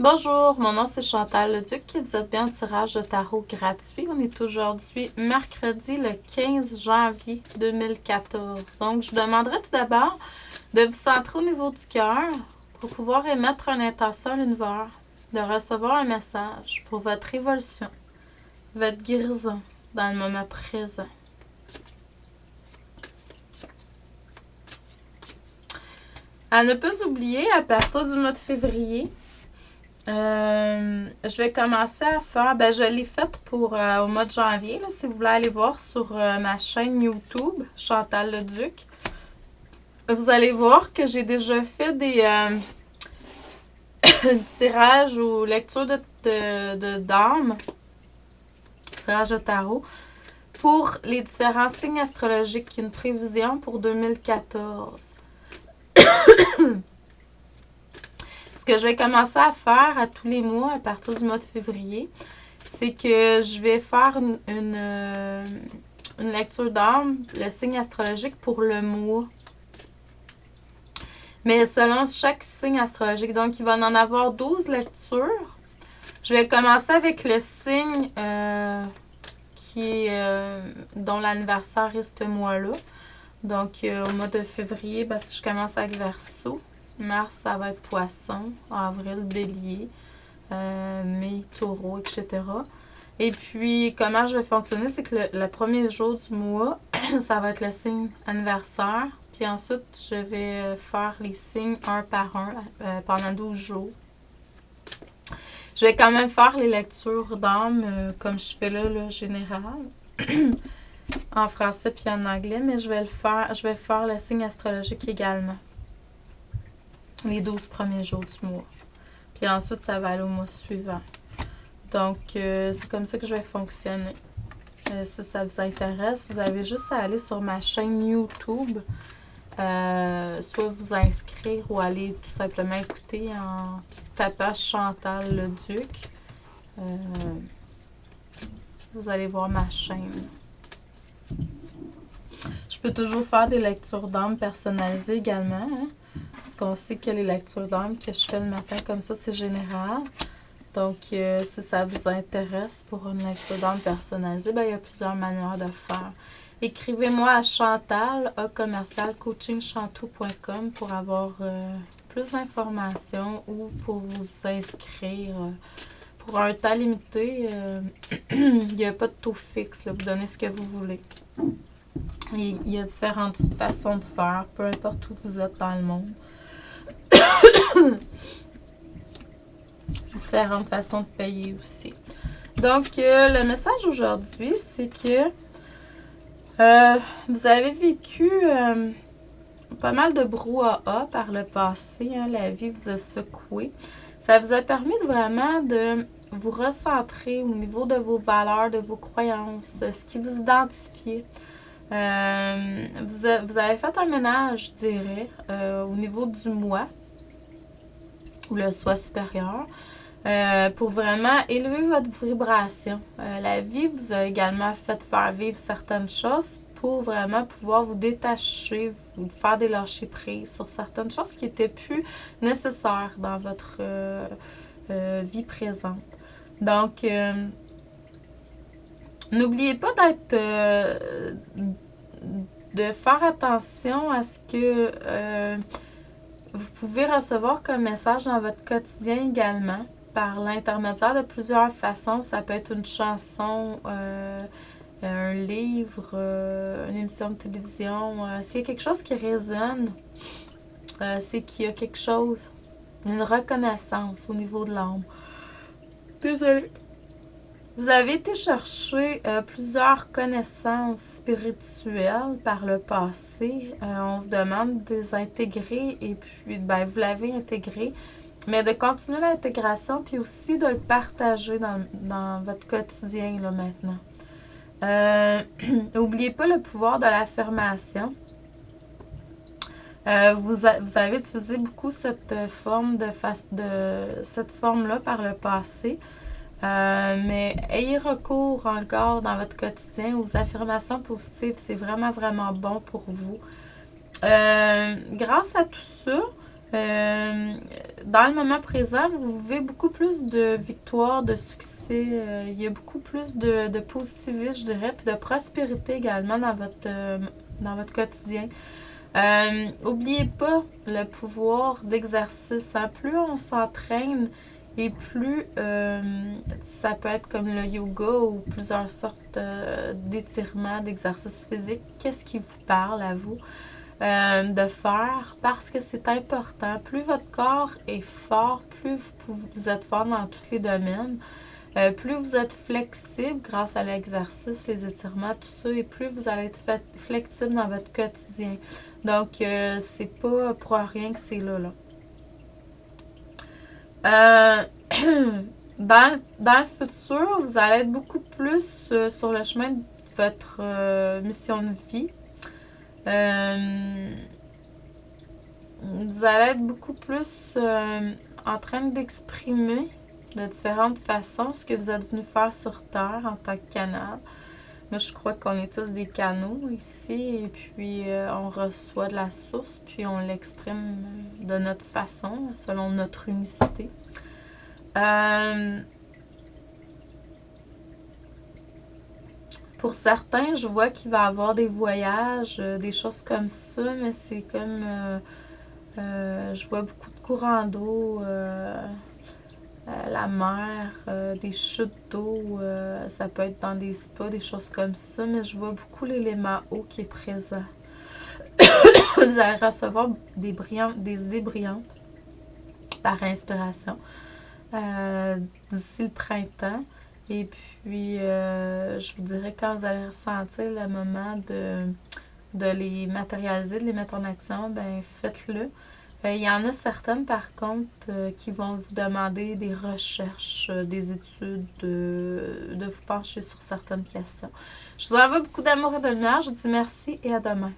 Bonjour, mon nom c'est Chantal Leduc. Vous êtes bien au tirage de tarot gratuit. On est aujourd'hui mercredi le 15 janvier 2014. Donc, je vous demanderai tout d'abord de vous centrer au niveau du cœur pour pouvoir émettre une intention à l'univers, de recevoir un message pour votre évolution, votre guérison dans le moment présent. À ne pas oublier, à partir du mois de février, je vais commencer à faire, je l'ai faite pour au mois de janvier, là, si vous voulez aller voir sur ma chaîne YouTube, Chantal Leduc. Vous allez voir que j'ai déjà fait des tirages ou lectures de dames, tirages de tarot, pour les différents signes astrologiques, une prévision pour 2014. Ce que je vais commencer à faire à tous les mois à partir du mois de février, c'est que je vais faire une lecture d'âme, le signe astrologique pour le mois. Mais selon chaque signe astrologique. Donc, il va en avoir 12 lectures. Je vais commencer avec le signe dont l'anniversaire est ce mois-là. Donc, au mois de février, si je commence avec Verseau. Mars, ça va être Poisson. Avril, Bélier. Mai, Taureau, etc. Et puis, comment je vais fonctionner, c'est que le premier jour du mois, ça va être le signe anniversaire. Puis ensuite, je vais faire les signes un par un pendant 12 jours. Je vais quand même faire les lectures d'âme comme je fais là, général. En français puis en anglais, mais je vais faire le signe astrologique également. Les 12 premiers jours du mois. Puis ensuite, ça va aller au mois suivant. Donc, c'est comme ça que je vais fonctionner. Si ça vous intéresse, vous avez juste à aller sur ma chaîne YouTube. Soit vous inscrire ou aller tout simplement écouter en tapant Chantal Leduc. Vous allez voir ma chaîne. Je peux toujours faire des lectures d'âme personnalisées également. Parce qu'on sait que les lectures d'âme que je fais le matin comme ça, c'est général. Donc, si ça vous intéresse pour une lecture d'âme personnalisée, il y a plusieurs manières de faire. Écrivez-moi à chantal@coachingshantou.com pour avoir plus d'informations ou pour vous inscrire. Pour un temps limité, il n'y a pas de taux fixe. Là, vous donnez ce que vous voulez. Il y a différentes façons de faire, peu importe où vous êtes dans le monde. Différentes façons de payer aussi. Donc, le message aujourd'hui, c'est que vous avez vécu pas mal de brouhaha par le passé. La vie vous a secoué. Ça vous a permis vraiment de vous recentrer au niveau de vos valeurs, de vos croyances, ce qui vous identifiait. Vous avez fait un ménage, je dirais, au niveau du moi ou le soi supérieur. Pour vraiment élever votre vibration. La vie vous a également fait faire vivre certaines choses pour vraiment pouvoir vous détacher, vous faire des lâcher prises sur certaines choses qui n'étaient plus nécessaires dans votre vie présente. Donc, n'oubliez pas de faire attention à ce que vous pouvez recevoir comme message dans votre quotidien également. Par l'intermédiaire de plusieurs façons. Ça peut être une chanson, un livre, une émission de télévision. S'il y a quelque chose qui résonne, c'est qu'il y a quelque chose, une reconnaissance au niveau de l'âme. Désolée. Vous avez été chercher plusieurs connaissances spirituelles par le passé. On vous demande de les intégrer et puis vous l'avez intégré. Mais de continuer l'intégration, puis aussi de le partager dans votre quotidien là, maintenant. N'oubliez pas le pouvoir de l'affirmation. Vous avez utilisé beaucoup cette forme-là par le passé. Mais ayez recours encore dans votre quotidien aux affirmations positives. C'est vraiment, vraiment bon pour vous. Grâce à tout ça, dans le moment présent, vous vivez beaucoup plus de victoires, de succès. Il y a beaucoup plus de positivisme, je dirais, puis de prospérité également dans votre quotidien. Oubliez pas le pouvoir d'exercice. Hein. Plus on s'entraîne et plus ça peut être comme le yoga ou plusieurs sortes d'étirements, d'exercices physiques. Qu'est-ce qui vous parle à vous de faire? Parce que c'est important. Plus votre corps est fort, plus vous êtes fort dans tous les domaines. Plus vous êtes flexible grâce à l'exercice, les étirements, tout ça, et plus vous allez être flexible dans votre quotidien. Donc, c'est pas pour rien que c'est là. Dans le futur, vous allez être beaucoup plus sur le chemin de votre mission de vie. Vous allez être beaucoup plus en train d'exprimer de différentes façons ce que vous êtes venu faire sur Terre en tant que canal. Moi, je crois qu'on est tous des canaux ici, et puis on reçoit de la source, puis on l'exprime de notre façon, selon notre unicité. Pour certains, je vois qu'il va y avoir des voyages, des choses comme ça, mais c'est comme... je vois beaucoup de courants d'eau, la mer, des chutes d'eau, ça peut être dans des spas, des choses comme ça, mais je vois beaucoup l'élément eau qui est présent. Vous allez recevoir des idées brillantes par inspiration d'ici le printemps. Et puis, je vous dirais quand vous allez ressentir le moment de les matérialiser, de les mettre en action, ben faites-le. Il y en a certaines, par contre, qui vont vous demander des recherches, des études, de vous pencher sur certaines questions. Je vous envoie beaucoup d'amour et de lumière. Je vous dis merci et à demain.